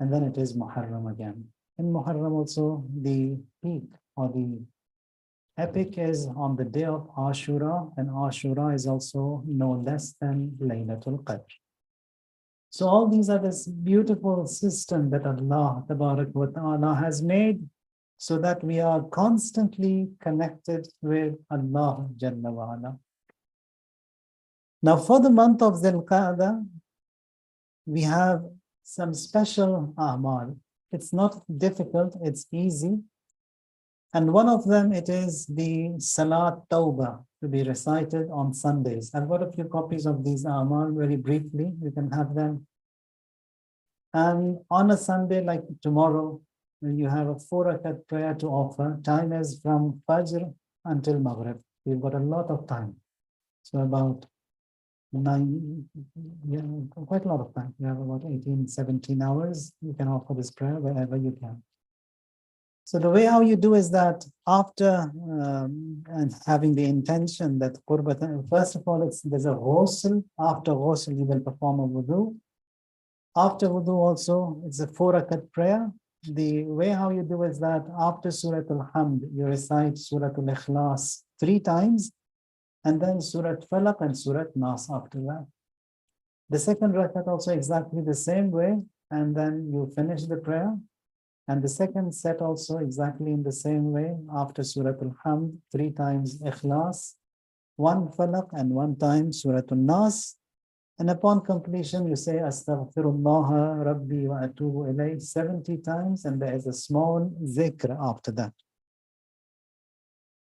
and then it is Muharram again. In Muharram also, the peak or the epic is on the day of Ashura, and Ashura is also no less than Laylatul Qadr. So all these are this beautiful system that Allah Tabarak wa Ta'ala has made so that we are constantly connected with Allah Jalla wa Ala. Now for the month of Dhul Qa'dah, we have some special a'mal. It's not difficult, it's easy. And one of them, it is the Salat Tawbah to be recited on Sundays. I've got a few copies of these a'mal very briefly. You can have them. And on a Sunday like tomorrow, when you have a 4 rakat prayer to offer, time is from Fajr until Maghrib. We've got a lot of time. So about 9, yeah, quite a lot of time. You have about 18, 17 hours. You can offer this prayer wherever you can. So the way how you do is that after and having the intention that Qurbat, first of all, there's a ghusl. After ghusl, you will perform a wudu. After wudu also, it's a 4 rakat prayer. The way how you do is that after Surah Al-Hamd, you recite Surah Al-Ikhlas 3 times, and then Surah Falaq and Surah Nas after that. The second rakat also exactly the same way, and then you finish the prayer. And the second set also exactly in the same way, after Surah Al-Hamd, 3 times Ikhlas, 1 Falaq and 1 time Surah Al-Nas. And upon completion, you say Astaghfirullah Rabbi wa atubu ilayh 70 times, and there is a small zikr after that.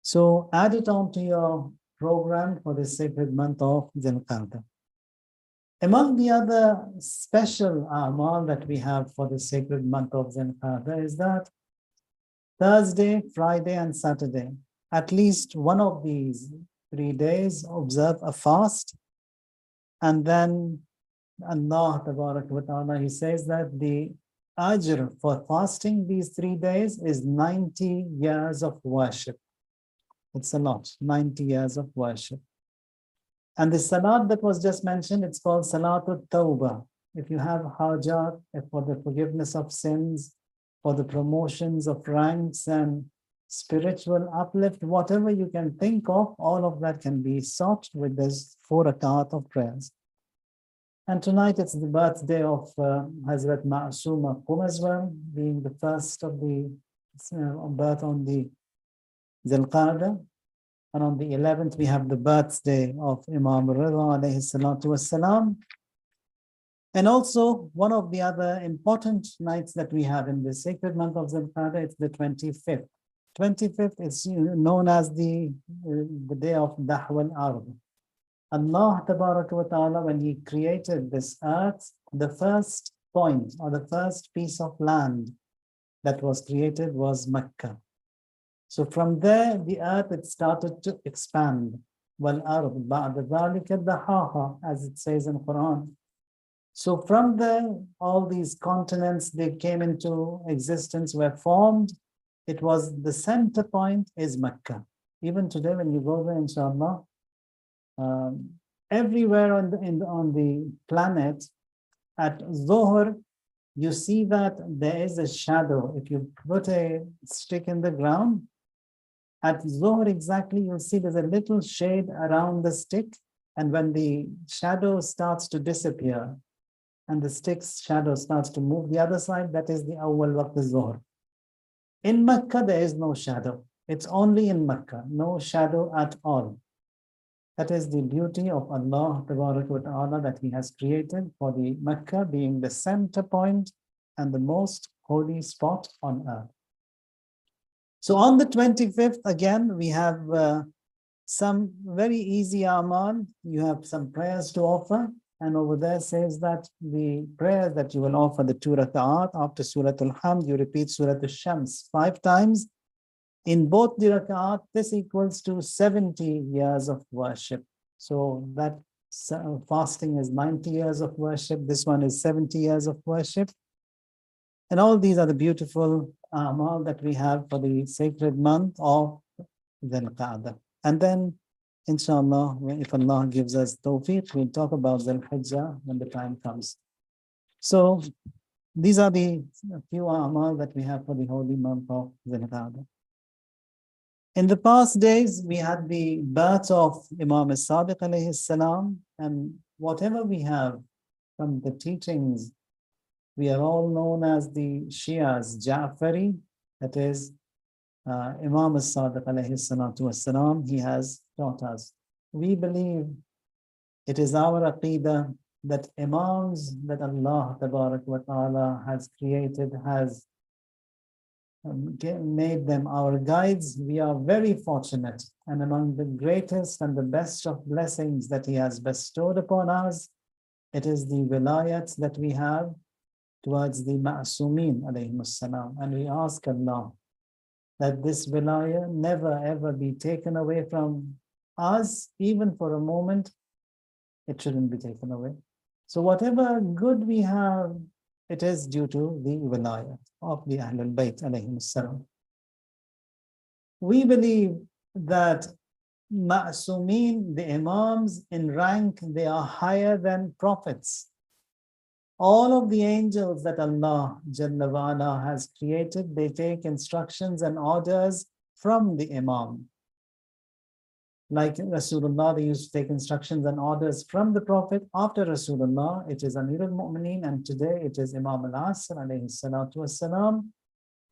So add it on to your program for the sacred month of Dhul Qa'dah. Among the other special a'mal that we have for the sacred month of Dhul Qa'dah is that Thursday, Friday, and Saturday, at least one of these 3 days, observe a fast. And then Allah Tabarak wa Ta'ala, He says that the ajr for fasting these 3 days is 90 years of worship. It's a lot, 90 years of worship. And the salat that was just mentioned, it's called Salatul Tawbah. If you have hajat, for the forgiveness of sins, for the promotions of ranks and spiritual uplift, whatever you can think of, all of that can be sought with this 4 rakat of prayers. And tonight it's the birthday of Hazrat Ma'asuma Qum as well, being the first of the birth on the Dhul Qa'dah. And on the 11th, we have the birthday of Imam Rida alayhi salatu wassalam. And also, one of the other important nights that we have in the sacred month of Dhul Qa'dah, it's the 25th. 25th is known as the day of Dahwal Ard. Allah Tabaraka wa Ta'ala, when He created this earth, the first point or the first piece of land that was created was Mecca. So from there, the earth, it started to expand. وَالْأَرْضُ بَعْدَ ذَلِكَ دَحَاهَا, as it says in Quran. So from there, all these continents, they came into existence, were formed. It was the center point is Mecca. Even today, when you go there, inshallah, everywhere on the planet, at Zohar, you see that there is a shadow. If you put a stick in the ground, at Zohar exactly, you'll see there's a little shade around the stick. And when the shadow starts to disappear and the stick's shadow starts to move the other side, that is the Awwal Waqt Zohar. In Mecca, there is no shadow. It's only in Mecca, no shadow at all. That is the beauty of Allah Tabarak wa Ta'ala that He has created for the Mecca being the center point and the most holy spot on earth. So on the 25th, again, we have some very easy amal. You have some prayers to offer. And over there says that the prayers that you will offer, the 2 raka'at, after Surah Al-Hamd, you repeat Surah Al-Shams 5 times. In both the raka'at, this equals to 70 years of worship. So that fasting is 90 years of worship. This one is 70 years of worship. And all these are the beautiful amal that we have for the sacred month of Dhul Qa'dah. And then, inshallah, if Allah gives us tawfiq, we'll talk about Dhul Hijjah when the time comes. So, These are the few amal that we have for the holy month of Dhul-Qa'dah. In the past days, we had the birth of Imam as-Sadiq alayhi salam, and whatever we have from the teachings, we are all known as the Shias, Ja'fari, that is Imam as-Sadiq alayhi salatu was-salam, he has taught us. We believe it is our aqidah that Imams that Allah Tabarak wa Ta'ala has created, has made them our guides. We are very fortunate, and among the greatest and the best of blessings that He has bestowed upon us, it is the wilayat that we have towards the Ma'sumin alayhimus salam. And we ask Allah that this wilayah never ever be taken away from us, even for a moment. It shouldn't be taken away. So whatever good we have, it is due to the wilayah of the Ahlul Bayt alayhimus salam. We believe that Ma'sumin, the Imams in rank, they are higher than prophets. All of the angels that Allah Jalla wa Ala has created, they take instructions and orders from the Imam. Like Rasulullah, they used to take instructions and orders from the Prophet. After Rasulullah, it is Amir al-Mu'mineen, and today it is Imam al-Asr alayhi salatu wassalam.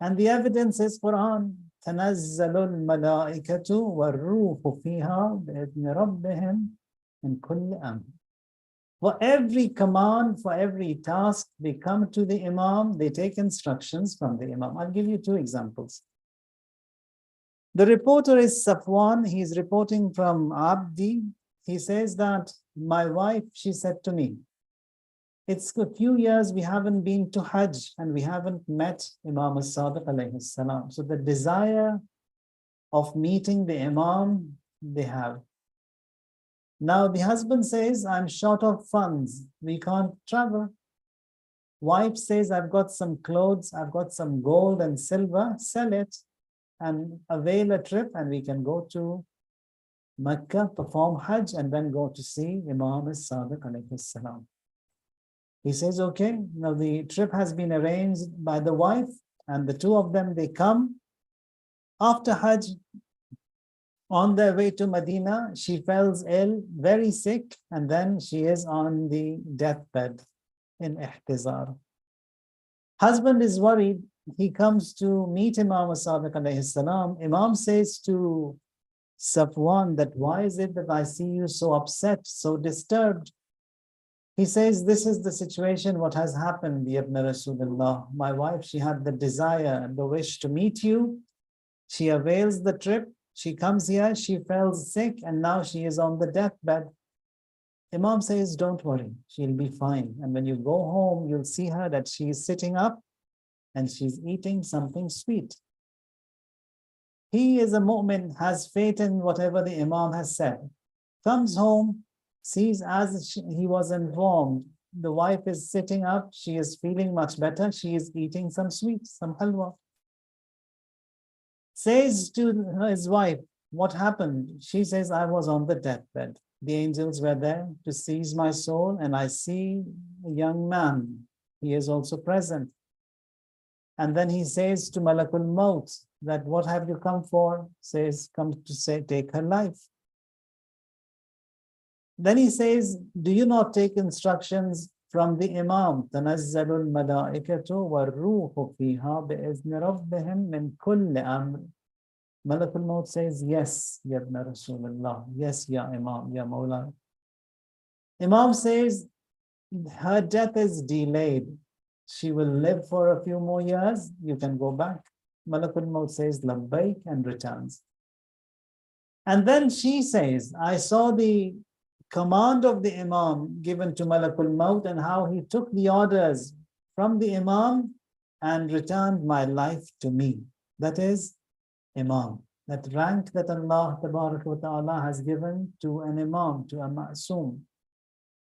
And the evidence is Quran. تَنَزَّلُ الْمَلَائِكَةُ وَالرُّوحُ فِيهَا بِإِذْنِ رَبِّهِمْ مِنْ كُلِّ أَمْرٍ. For every command, for every task, they come to the Imam, they take instructions from the Imam. I'll give you two examples. The reporter is Safwan. He is reporting from Abdi. He says that my wife, she said to me, it's a few years we haven't been to Hajj and we haven't met Imam as-Sadiq alayhi salam. So the desire of meeting the Imam, they have. Now the husband says, I'm short of funds. We can't travel. Wife says, I've got some clothes, I've got some gold and silver, sell it and avail a trip, and we can go to Mecca, perform Hajj, and then go to see Imam as-Sadiq alayhi salam. He says, okay. Now the trip has been arranged by the wife, and the two of them, they come. After Hajj, on their way to Medina, she falls ill, very sick, and then she is on the deathbed in ihtizar. Husband is worried. He comes to meet Imam as-Sadiq alayhi salam. Imam says to Safwan that, why is it that I see you so upset, so disturbed? He says, this is the situation, what has happened, Ibn Rasulullah. My wife, she had the desire and the wish to meet you. She avails the trip. She comes here, she fell sick, and now she is on the deathbed. Imam says, don't worry, she'll be fine. And when you go home, you'll see her that she is sitting up and she's eating something sweet. He is a mu'min, has faith in whatever the Imam has said. Comes home, sees as he was informed, the wife is sitting up, she is feeling much better, she is eating some sweets, some halwa. Says to his wife, what happened? She says, I was on the deathbed. The angels were there to seize my soul, and I see a young man. He is also present. And then he says to Malakul Maut that, what have you come for? Says, come to say, take her life. Then he says, do you not take instructions from the Imam? تَنَزَّلُ الْمَلَائِكَةُ وَالرُّوحُ فِيهَا بِإِذْنِ رَبِّهِمْ مِنْ كُلِّ أَمْرٍ. Malakul Maut says, yes, Ya Ibn Rasulullah. Yes, Ya Imam, Ya Mawla. Imam says, her death is delayed. She will live for a few more years. You can go back. Malakul Maut says, Labbaik, and returns. And then she says, I saw the command of the Imam given to Malakul Maut and how he took the orders from the Imam and returned my life to me. That is Imam, that rank that Allah Tabarak wa Ta'ala has given to an Imam, to a Ma'soom.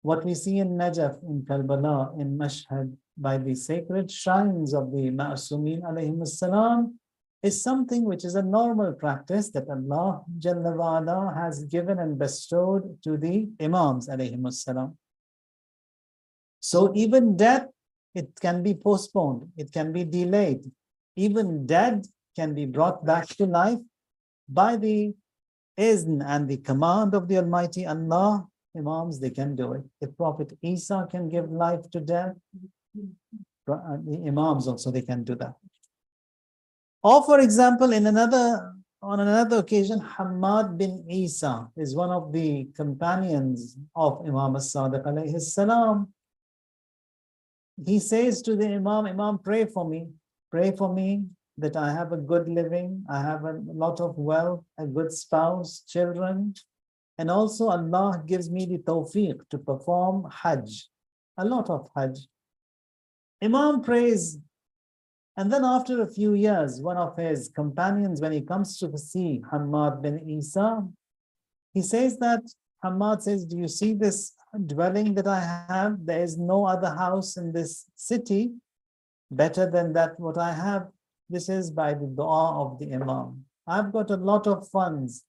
What we see in Najaf, in Karbala, in Mashhad, by the sacred shrines of the Ma'sumin alayhimus salam, is something which is a normal practice that Allah Jalla wa Ala has given and bestowed to the Imams alayhimus salam. So even death It can be postponed. It can be delayed. Even dead can be brought back to life by the izn and the command of the Almighty Allah. Imams, they can do it. If Prophet Isa can give life to death, the Imams also, they can do that. Or for example, on another occasion, Hamad bin Isa is one of the companions of Imam as-Sadiq alayhi salam. He says to the Imam, Imam, pray for me that I have a good living, I have a lot of wealth, a good spouse, children, and also Allah gives me the tawfiq to perform Hajj, a lot of Hajj. Imam prays, and then after a few years, one of his companions, when he comes to see Hamad bin Isa, he says that, Hamad says, do you see this dwelling that I have? There is no other house in this city better than that what I have. This is by the dua of the Imam. I've got a lot of funds.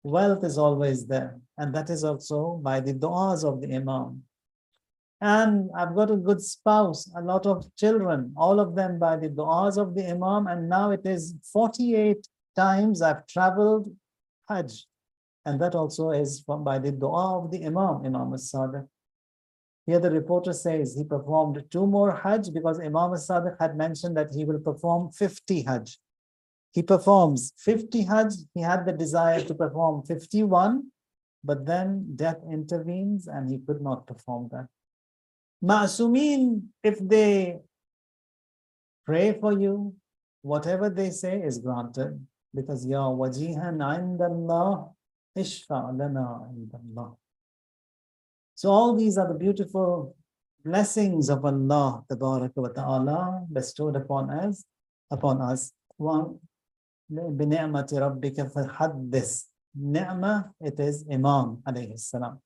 Wealth is always there. And that is also by the duas of the Imam. And I've got a good spouse, a lot of children, all of them by the du'as of the Imam. And now it is 48 times I've traveled Hajj. And that also is by the dua of the Imam, Imam as-Sadiq. Here the reporter says he performed 2 more Hajj because Imam as-Sadiq had mentioned that he will perform 50 Hajj. He performs 50 Hajj. He had the desire to perform 51, but then death intervenes and he could not perform that. Ma'asumin, if they pray for you, whatever they say is granted. Because Ya wajihan indallah, ishfa lana indallah. So all these are the beautiful blessings of Allah Tabaraka wa Ta'ala bestowed upon us. One, بِنِعْمَةِ رَبِّكَ فَحَدِّثْ. Ni'mah, it is Imam alayhi salam.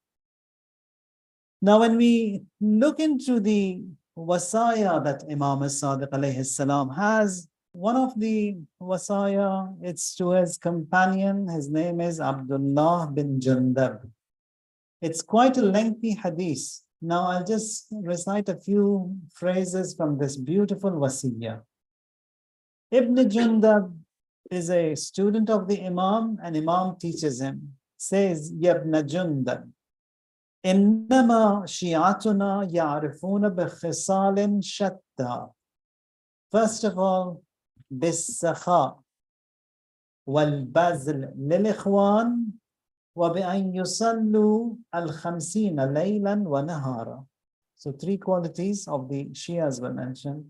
Now, when we look into the wasaya that Imam as-Sadiq alayhi salam has, one of the wasaya, it's to his companion. His name is Abdullah bin Jundab. It's quite a lengthy hadith. Now, I'll just recite a few phrases from this beautiful wasiyah. Ibn Jundab is a student of the Imam, and Imam teaches him. Says, Yabna Jundab, إنما شيعتنا يعرفون بخصال شتى. First of all, بالسخاء والبذل للإخوان وبأن يصلوا الخمسين ليلا ونهارا. So 3 qualities of the Shias were mentioned.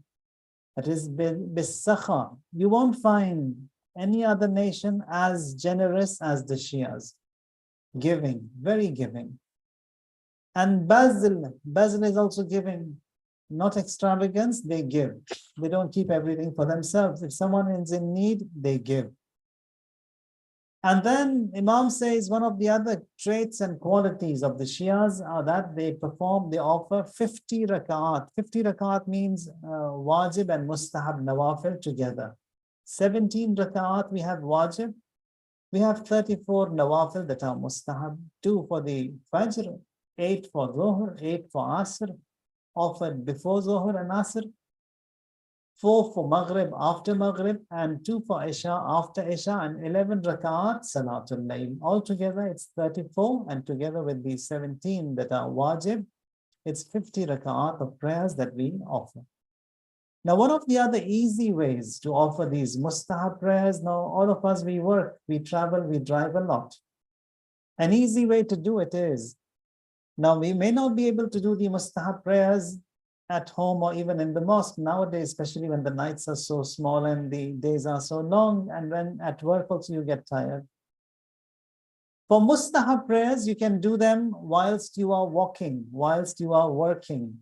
That is بالسخاء. You won't find any other nation as generous as the Shias. Giving, very giving. And Bazl is also giving, not extravagance, they give. They don't keep everything for themselves. If someone is in need, they give. And then Imam says one of the other traits and qualities of the Shias are that they offer 50 rak'at. 50 rak'at means wajib and mustahab nawafil together. 17 rak'at we have wajib. We have 34 nawafil that are mustahab. 2 for the Fajr, 8 for Zuhr, 8 for Asr, offered before Zuhr and Asr, 4 for Maghrib after Maghrib, and 2 for Isha after Isha, and 11 rak'at Salatul Layl. Altogether it's 34, and together with the 17 that are wajib, it's 50 rak'at of prayers that we offer. Now, one of the other easy ways to offer these mustahab prayers, now all of us, we work, we travel, we drive a lot. An easy way to do it is, now we may not be able to do the mustahab prayers at home or even in the mosque nowadays, especially when the nights are so small and the days are so long, and when at work also you get tired. For mustahab prayers, you can do them whilst you are walking, whilst you are working.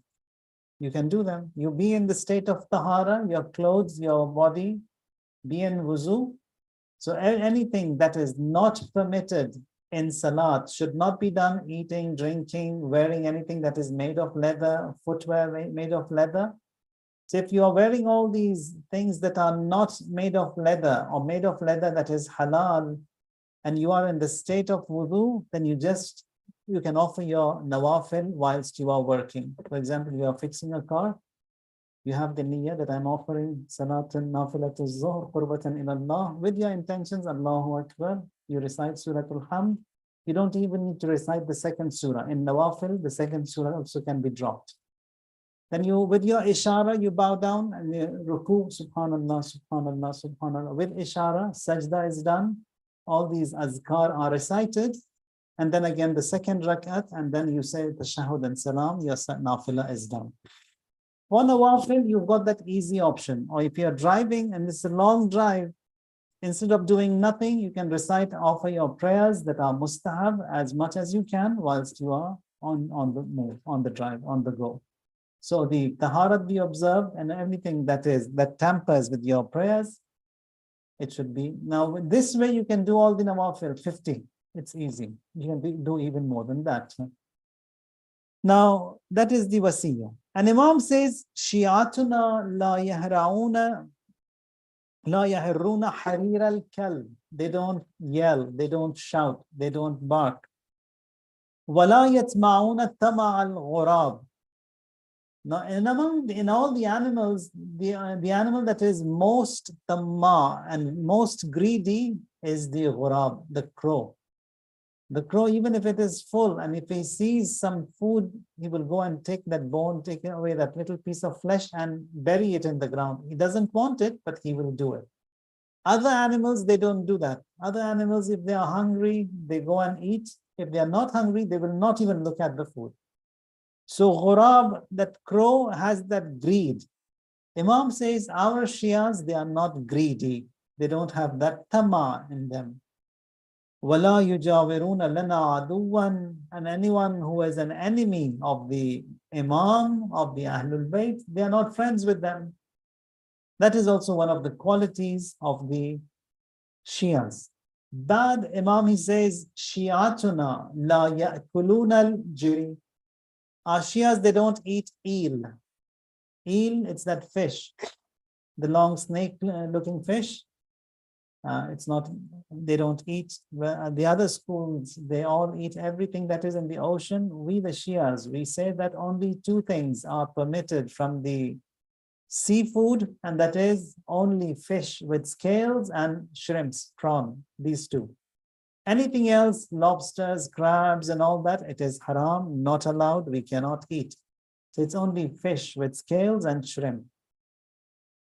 You can do them. You be in the state of tahara, your clothes, your body, be in wuzu. So anything that is not permitted in salat should not be done: eating, drinking, wearing anything that is made of leather, footwear made of leather. So if you are wearing all these things that are not made of leather, or made of leather that is halal, and you are in the state of wudu, then you can offer your nawafil whilst you are working. For example, you are fixing a car, You have the niyyah that I'm offering Salatun Nafilatul Zuhr Qurbatan ilallah with your intentions, Allahu Akbar. You recite Surah Al-Hamd. You don't even need to recite the second surah. In Nawafil, the second surah also can be dropped. Then you, with your ishara, you bow down and you ruku, subhanallah, subhanallah, subhanallah. With ishara, sajda is done. All these azkar are recited. And then again, the second rakat, and then you say tashahhud and salam, your nafilah is done. For nawafil, you've got that easy option. Or if you're driving and it's a long drive, instead of doing nothing, you can recite, offer your prayers that are mustahab as much as you can whilst you are on the move, on the drive, on the go. So the taharat be observed, and everything that tampers with your prayers, it should be. Now, this way you can do all the nawafil, 50. It's easy. You can do even more than that. Now, that is the wasiyah. And Imam says, Shi'atuna la yahra'una la yahruna harir al-kal. They don't yell, they don't shout, they don't bark. Wala yatma'una tama al-ghurab. Now, in all the animals, the animal that is most tamma and most greedy is the ghurab, the crow. The crow, even if it is full, and if he sees some food, he will go and take that bone, take away that little piece of flesh and bury it in the ground. He doesn't want it, but he will do it. Other animals, they don't do that. Other animals, if they are hungry, they go and eat. If they are not hungry, they will not even look at the food. So ghurab, that crow, has that greed. Imam says, our Shias, they are not greedy. They don't have that tama in them. وَلَا يُجَاوِرُونَ لَنَا عَدُوًّا. And anyone who is an enemy of the Imam, of the Ahlul Bayt, they are not friends with them. That is also one of the qualities of the Shias. Bad Imam, he says, Shi'atuna la ya'kuluna al-jiri. Our Shias, they don't eat eel. Eel, it's that fish, the long snake-looking fish. It's not, they don't eat. The other schools, they all eat everything that is in the ocean. We, the Shias, we say that only two things are permitted from the seafood, and that is only fish with scales and shrimps, prawn, these two. Anything else, lobsters, crabs, and all that, it is haram, not allowed, we cannot eat. So it's only fish with scales and shrimp.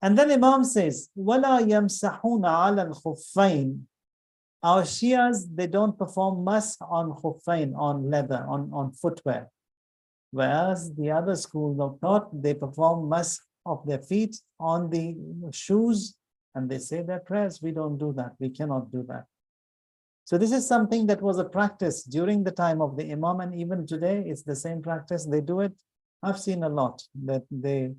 And then Imam says, وَلَا يَمْسَحُونَ عَلَى الْخُفَّيْنِ. Our Shias, they don't perform masah on khuffain, on leather, on footwear. Whereas the other schools of thought, they perform masah of their feet on the shoes, and they say their prayers. We don't do that. We cannot do that. So this is something that was a practice during the time of the Imam, and even today, it's the same practice. They do it. I've seen a lot that they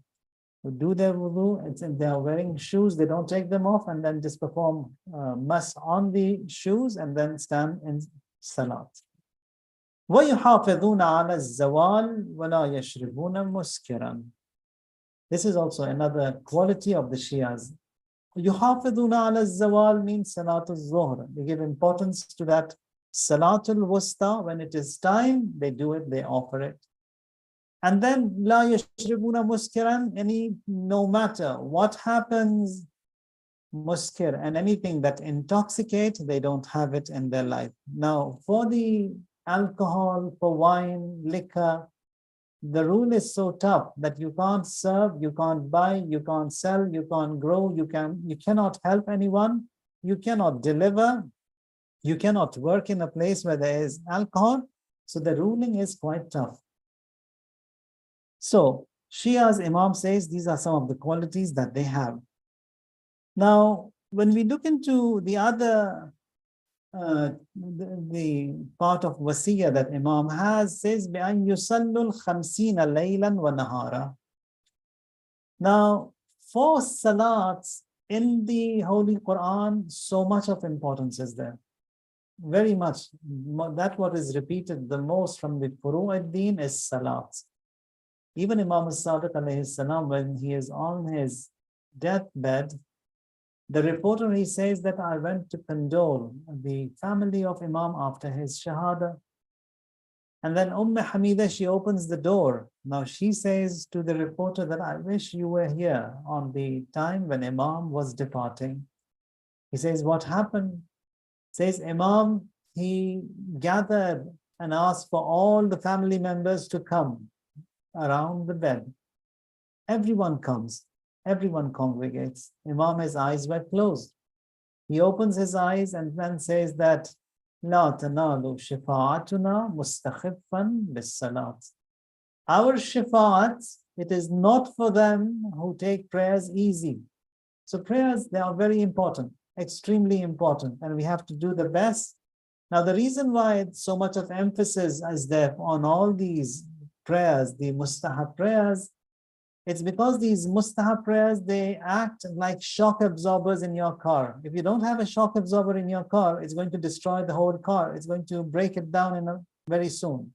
do their wudu, they are wearing shoes, they don't take them off, and then just perform mas on the shoes and then stand in salat. وَيُحَافِظُونَ عَلَى الزَّوَالِ وَلَا يَشْرِبُونَ مُسْكِرًا. This is also another quality of the Shias. يُحَافِظُونَ عَلَى الزَّوَالِ means Salatul Zuhr. They give importance to that Salatul Wusta. When it is time, they do it, they offer it. And then la yashribuna muskiran, no matter what happens, muskir and anything that intoxicates, they don't have it in their life. Now, for the alcohol, for wine, liquor, the rule is so tough that you can't serve, you can't buy, you can't sell, you can't grow, you cannot help anyone, you cannot deliver, you cannot work in a place where there is alcohol. So the ruling is quite tough. So Shia's Imam says these are some of the qualities that they have. Now, when we look into the other, the part of wasiyah that Imam has, says بأن يصلوا الخمسين ليلا ونهارا. Now, for salats in the Holy Quran, so much of importance is there. Very much. That what is repeated the most from the Furu' ad-Din is salats. Even Imam as-Sadiq alayhi salam, when he is on his deathbed, the reporter, he says that I went to condole the family of Imam after his shahada. And then Hamida, she opens the door. Now she says to the reporter that I wish you were here on the time when Imam was departing. He says, what happened? Says Imam, he gathered and asked for all the family members to come around the bed. Everyone comes, everyone congregates. Imam, his eyes were closed. He opens his eyes and then says that لا تنال شفاعتنا مستخفا بالصلاة. Our shifa'at, it is not for them who take prayers easy. So prayers, they are very important, extremely important, and we have to do the best. Now, the reason why so much of emphasis is there on all these prayers, the mustahab prayers, it's because these mustahab prayers, they act like shock absorbers in your car. If you don't have a shock absorber in your car, it's going to destroy the whole car. It's going to break it down very soon.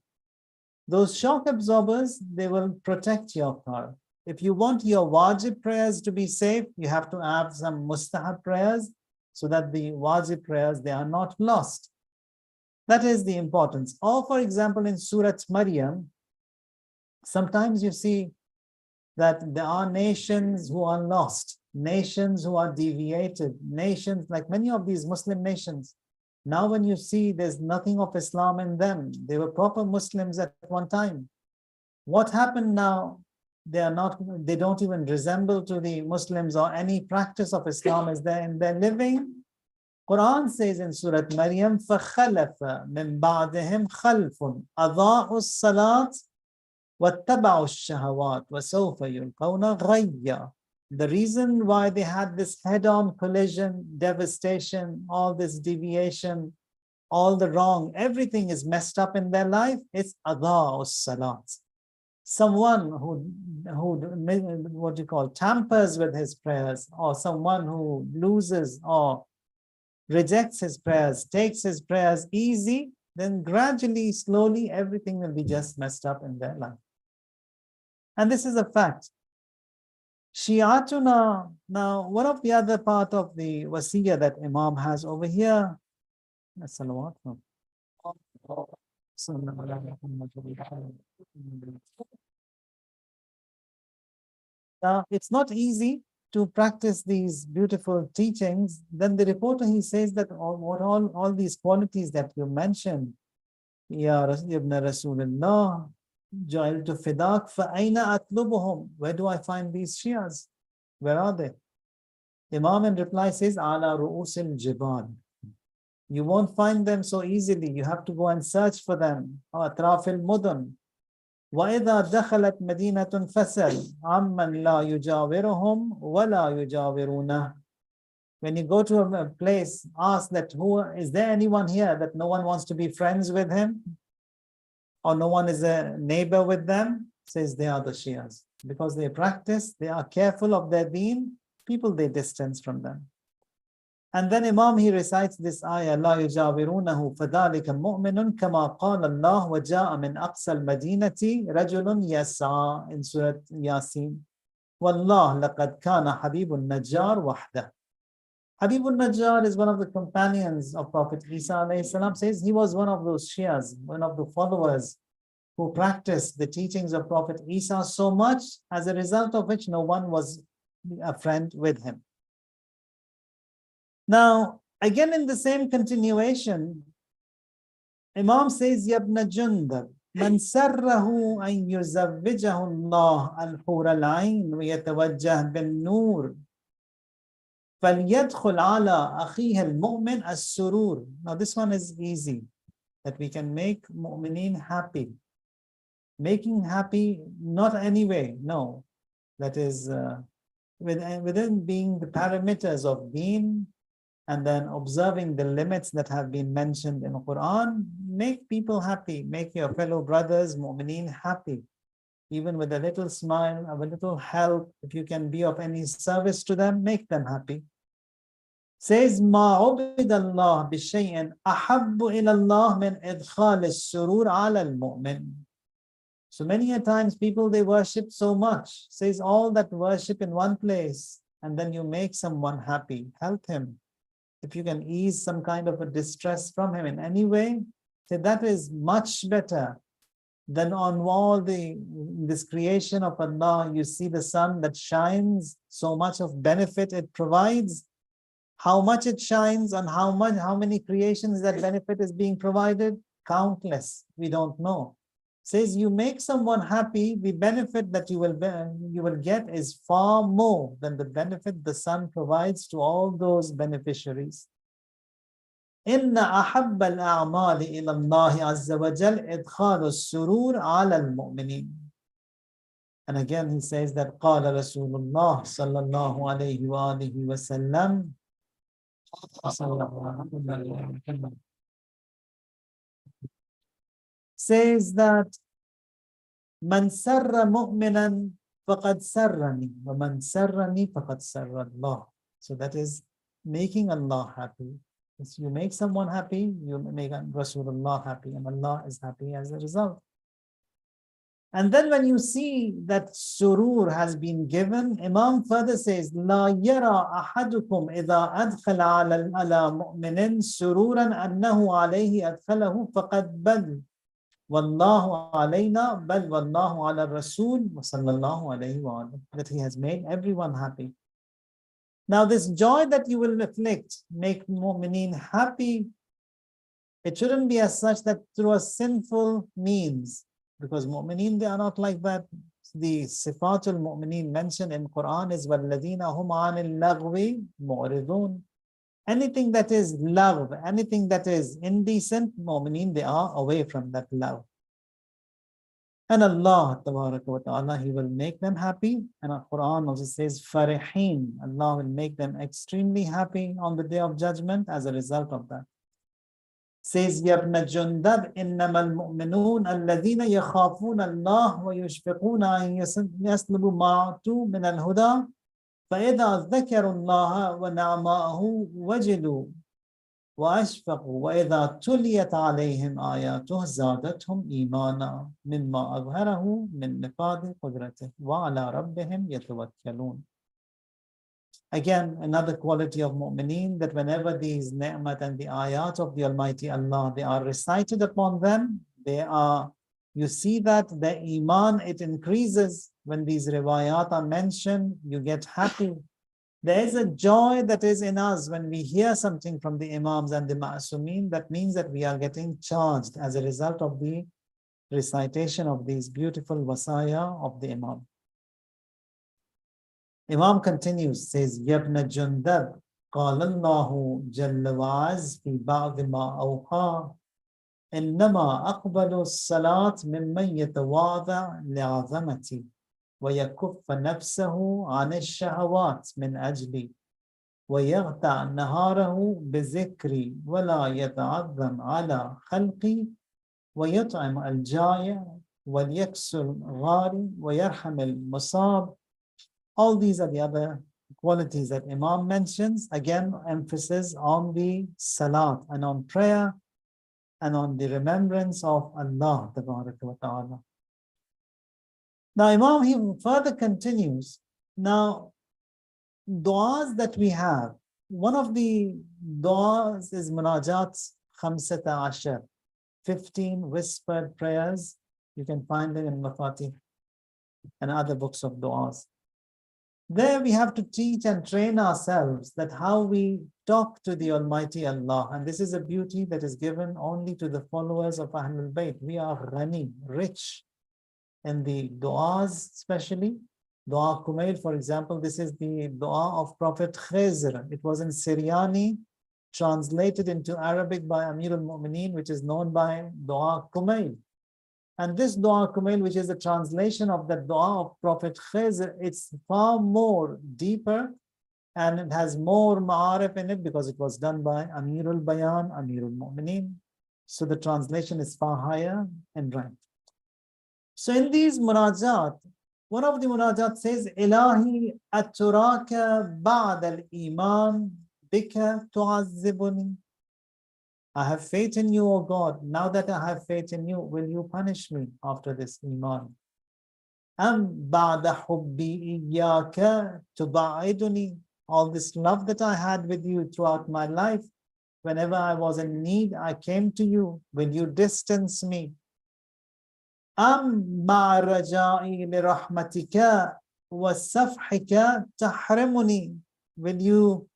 Those shock absorbers, they will protect your car. If you want your wajib prayers to be safe, you have to have some mustahab prayers so that the wajib prayers, they are not lost. That is the importance. Or for example, in Surah Maryam, sometimes you see that there are nations who are lost, nations who are deviated, nations like many of these Muslim nations. Now when you see there's nothing of Islam in them, they were proper Muslims at one time. What happened now? They don't even resemble to the Muslims, or any practice of Islam is there in their living. Quran says in Surah Maryam, فَخَلَفَ مِن بَعْدِهِمْ خَلْفٌ أَضَاعُوا الصَّلَاةِ وَاتَّبَعُوا الشَّهَوَاتِ وَسَوْفَ يُلْقَوْنَ غَيًّا. The reason why they had this head-on collision, devastation, all this deviation, all the wrong, everything is messed up in their life, it's أَضَاعُوا الصَّلَاةِ. Someone who what do you call, tampers with his prayers, or someone who loses or rejects his prayers, takes his prayers easy, then gradually, slowly, everything will be just messed up in their life. And this is a fact. Shi'atuna, now one of the other part of the wasiyah that Imam has over here, now it's not easy to practice these beautiful teachings. Then the reporter, he says that all these qualities that you mentioned, Ya Ibn Rasulullah, Ja'iltu fidak fa aina atlubuhum. Where do I find these Shias? Where are they? Imam in reply says, Ala ru'usil jibal. You won't find them so easily. You have to go and search for them. Atrafil mudun. وَإِذَا دَخَلَتْ مَدِينَةٌ فَسَلْ عَمَّنْ لَا يُجَاوِرُهُمْ وَلَا يُجَاوِرُونَهُ. When you go to a place, ask that, is there anyone here that no one wants to be friends with him? Or no one is a neighbor with them? Says they are the Shias. Because they practice, they are careful of their deen, people they distance from them. And then Imam, he recites this ayah, لا يجاورونه فذلك مؤمن كما قال الله وجاء من أقصى المدينة رجل يسعى, in Surah Yasin. والله لقد كان حبيب النجار وحده. Habib al-Najjar is one of the companions of Prophet Isa alayhi salam. Says he was one of those Shias, one of the followers who practiced the teachings of Prophet Isa so much, as a result of which no one was a friend with him. Now, again in the same continuation, Imam says, Yabna Jundab, Man sarrahu an yuzawwijahu Allah al-hur al-ain wa yatawajjah bin nur. فَلْيَدْخُلْ عَلَىٰ أَخِيهِ الْمُؤْمِنِ السُّرُورِ. Now this one is easy, that we can make mu'mineen happy. Making happy, not anyway, no. That is within being the parameters of deen, and then observing the limits that have been mentioned in the Quran. Make people happy, make your fellow brothers, mu'mineen, happy. Even with a little smile, a little help, if you can be of any service to them, make them happy. Says, مَا عُبِدَ اللَّهِ بِشَيْءٍ أَحَبُّ إِلَى اللَّهِ مِنْ إِدْخَالِ السُّرُورِ عَلَى الْمُؤْمِنِ. So many a times people, they worship so much. Says all that worship in one place, and then you make someone happy, help him. If you can ease some kind of a distress from him in any way, say that is much better then on all this creation of Allah, you see the sun that shines, so much of benefit it provides. How much it shines and how many creations that benefit is being provided? Countless. We don't know. Says you make someone happy, the benefit that you will get is far more than the benefit the sun provides to all those beneficiaries. إن أحب الأعمال إلى الله عز وجل إدخال السرور على المؤمنين. And again he says that قال رسول الله صلى الله عليه وآله وسلم says that من سر مؤمنا فقد سرني ومن سرني فقد سر الله. So that is making Allah happy. If you make someone happy, you make Rasulullah happy, and Allah is happy as a result. And then when you see that surur has been given, Imam further says, لا يرى أحدكم إذا أدخل على مؤمن سرورا أنه عليه أدخله فقد بل والله علينا بل والله على الرسول وصلى الله عليه وآله. That he has made everyone happy. Now this joy that you will afflict, make mu'mineen happy, it shouldn't be as such that through a sinful means, because mu'mineen, they are not like that. The sifatul mu'mineen mentioned in Quran is وَالَّذِينَ هُمْ عَنِ اللَّغْوِ مُعْرِضُونَ. Anything that is love, anything that is indecent, mu'mineen, they are away from that love. And Allah Ta'ala, He will make them happy. And our Quran also says, Farihin. Allah will make them extremely happy on the day of judgment as a result of that. Says, Yabna Jundab, Innamal Mu'minun, Alladhina yakhafun Allah wa yushfiquna an yaslubu ma'atu min al-huda. فَإِذَا ذَكَرُوا اللَّهَ وَنَعْمَاءَهُ وَجِلُوا وَأَشْفَقُوا وَإِذَا تُلِيَتْ عَلَيْهِمْ آيَاتُهُ زَادَتْهُمْ إِيمَانًا مِمَّا أَظْهَرَهُ مِنْ نِفَاذِ قُدْرَتِهِ وَعَلَى رَبِّهِمْ يَتَوَكَّلُونَ. Again, another quality of mu'mineen, that whenever these ni'mat and the ayat of the Almighty Allah, they are recited upon them, you see that the iman, it increases. When these riwayat are mentioned, you get happy. There is a joy that is in us when we hear something from the imams and the ma'asumeen. That means that we are getting charged as a result of the recitation of these beautiful wasaya of the imam. Imam continues, says, Yabna Jundab, قال الله جل وعز في بعض ما أوحى إنما أقبل الصلاة ممن يتواضع لعظمتي ويكف نفسه عن الشهوات من أجلي ويغتع نهاره بذكري ولا يتعظم على خلقي ويطعم الجائع وليكسر الغاري ويرحم المصاب. All these are the other qualities that Imam mentions. Again, emphasis on the salat and on prayer and on the remembrance of Allah Ta'ala. Now, Imam, he further continues. Now, du'as that we have, one of the du'as is munajat khamsata ashar, 15 whispered prayers. You can find them in Mafatih and other books of du'as. There we have to teach and train ourselves that how we talk to the Almighty Allah. And this is a beauty that is given only to the followers of Ahlul Bayt. We are ghani, rich in the du'as, especially. Dua Kumail, for example, this is the dua of Prophet Khizr. It was in Syriani, translated into Arabic by Amir al-Mu'mineen, which is known by Dua Kumail. And this Dua Kumail, which is a translation of the dua of Prophet Khizr, it's far more deeper and it has more ma'arif in it because it was done by Amir al-Bayan, Amir al-Mu'mineen. So the translation is far higher in rank. So in these munajat, one of the munajat says, Ilahi aturaka ba'd al-iman bika tu'azzibuni. I have faith in you, O God. Now that I have faith in you, will you punish me after this iman? Am ba'da hubbi iyyaka tuba'iduni. All this love that I had with you throughout my life, whenever I was in need, I came to you. Will you distance me? أم مع رجائي لرحمتك وسفحك تحرمني? Will you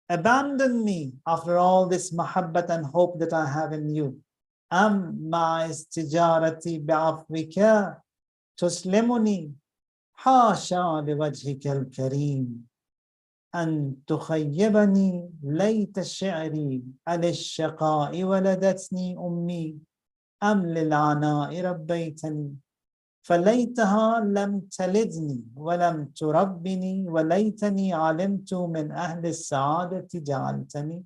abandon me after all this mahabbat and hope that I have in you? أم مع استجارتي بعفوك تسلمني؟ حاشا لوجهك الكريم أن تخيبني. ليت شعري على الشقاء ولدتني أمي أم للعناء ربيتني. فليتها لم تلدني ولم تربني وليتني علمت من أهل السعادة جعلتني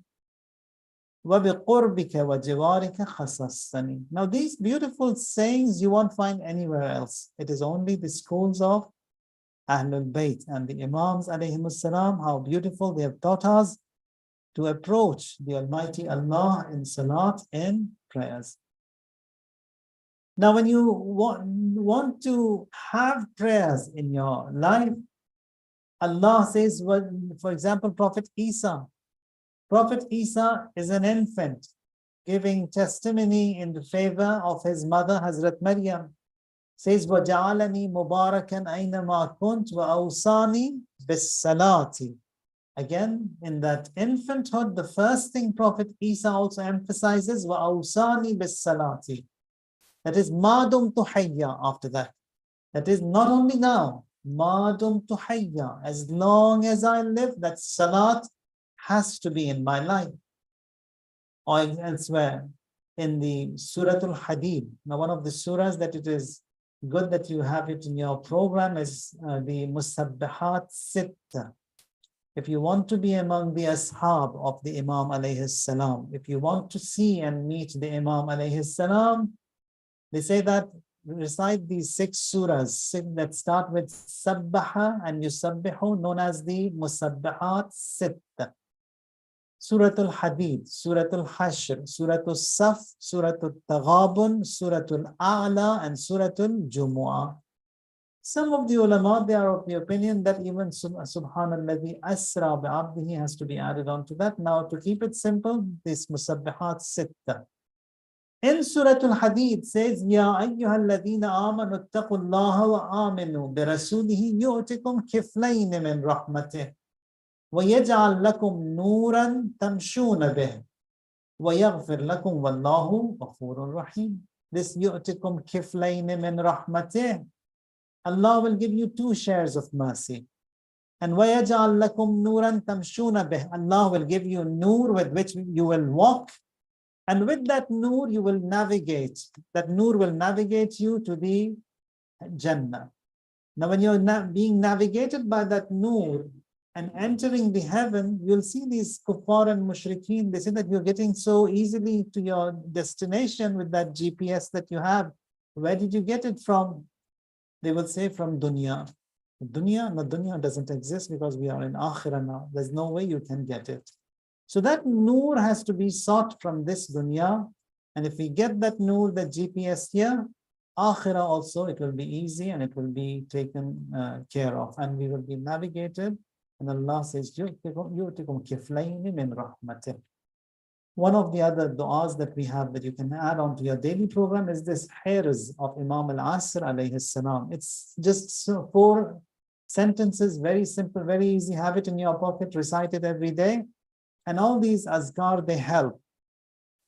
وبقربك وجوارك خصصتني. Now these beautiful sayings you won't find anywhere else. It is only the schools of Ahlul Bayt and the Imams alayhimus salam, how beautiful they have taught us to approach the Almighty Allah in salat and prayers. Now, when you want to have prayers in your life, Allah says, for example, Prophet Isa. Prophet Isa is an infant giving testimony in the favor of his mother, Hazrat Maryam. Says, وَجَعَلَنِي مُبَارَكًا أَيْنَمَا كُنْتُ وَأَوْصَانِي بِالصَّلَاةِ. Again, in that infanthood, the first thing Prophet Isa also emphasizes, وَأَوْصَانِي بِالصَّلَاةِ. That is, مَا دُمْتُ حَيًّا after that. That is not only now, مَا دُمْتُ حَيًّا. As long as I live, that salat has to be in my life. Or elsewhere, in the Surah Al-Hadid. Now, one of the surahs that it is good that you have it in your program is the Musabbihat Sitta. If you want to be among the ashab of the Imam alayhi salam, if you want to see and meet the Imam alayhi salam, they say that recite these 6 surahs that start with Sabbaha and Yusabbihu, known as the Musabbihat Sitta. Surah Al-Hadid, Surah Al-Hashr, Surah Al-Saf, Surah Al-Taghabun, Surah Al-A'la, and Surah Al-Jumu'ah. Some of the ulama, they are of the opinion that even Subhanalladhi Asra bi'abdihi has to be added on to that. Now, to keep it simple, this Musabbihat Sitta. In Surah Al-Hadid says, Ya ayyuhalladhina amanu attaqullaha wa aminu bi rasulihi yu'tikum kiflayni min rahmatih. وَيَجْعَلْ لَكُمْ نُورًا تَمْشُونَ بِهِ وَيَغْفِرْ لَكُمْ وَاللَّهُ غَفُورٌ رَحِيمٌ. This يُؤْتِكُمْ كِفْلَيْنِ مِنْ رَحْمَتِهِ. Allah will give you 2 shares of mercy. And وَيَجْعَلْ لَكُمْ نُورًا تَمْشُونَ بِهِ. Allah will give you nur with which you will walk. And with that nur you will navigate. That nur will navigate you to the Jannah. Now when you're being navigated by that nur, and entering the heaven, you'll see these kuffar and mushrikeen, they say that you're getting so easily to your destination with that GPS that you have. Where did you get it from? They will say from dunya. Dunya? No, dunya doesn't exist because we are in akhirah now. There's no way you can get it. So that nur has to be sought from this dunya. And if we get that nur, that GPS here, akhirah also, it will be easy and it will be taken care of. And we will be navigated. And Allah says, يُؤْتِكُمْ كِفْلَيْنِ مِنْ رَحْمَتِهِ. One of the other du'as that we have that you can add on to your daily program is this hayrs of Imam Al-Asr alayhi salam. It's just 4 sentences, very simple, very easy. Have it in your pocket, recite it every day. And all these azkar, they help.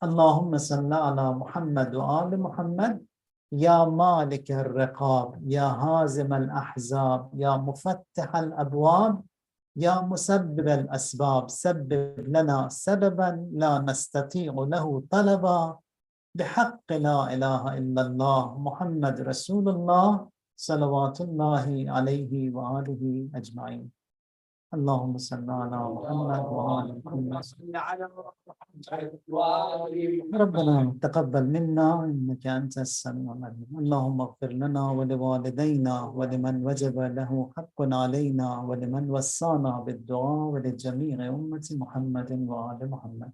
Allahumma salla ala Muhammad wa ali Muhammad. Ya Malik al-Riqab, Ya Hazim al-Ahzab, Ya Mufattih al-Abwab, يا مسبب الأسباب سبب لنا سببا لا نستطيع له طلبا بحق لا إله إلا الله محمد رسول الله صلوات الله عليه وآله أجمعين. اللهم صل على محمد وآل محمد. ربنا تقبل منا إنك أنت السميع العليم. اللهم اغفر لنا ولوالدينا ولمن وجب له حق علينا ولمن وصانا بالدعاء ولجميع أمة محمد وآل محمد.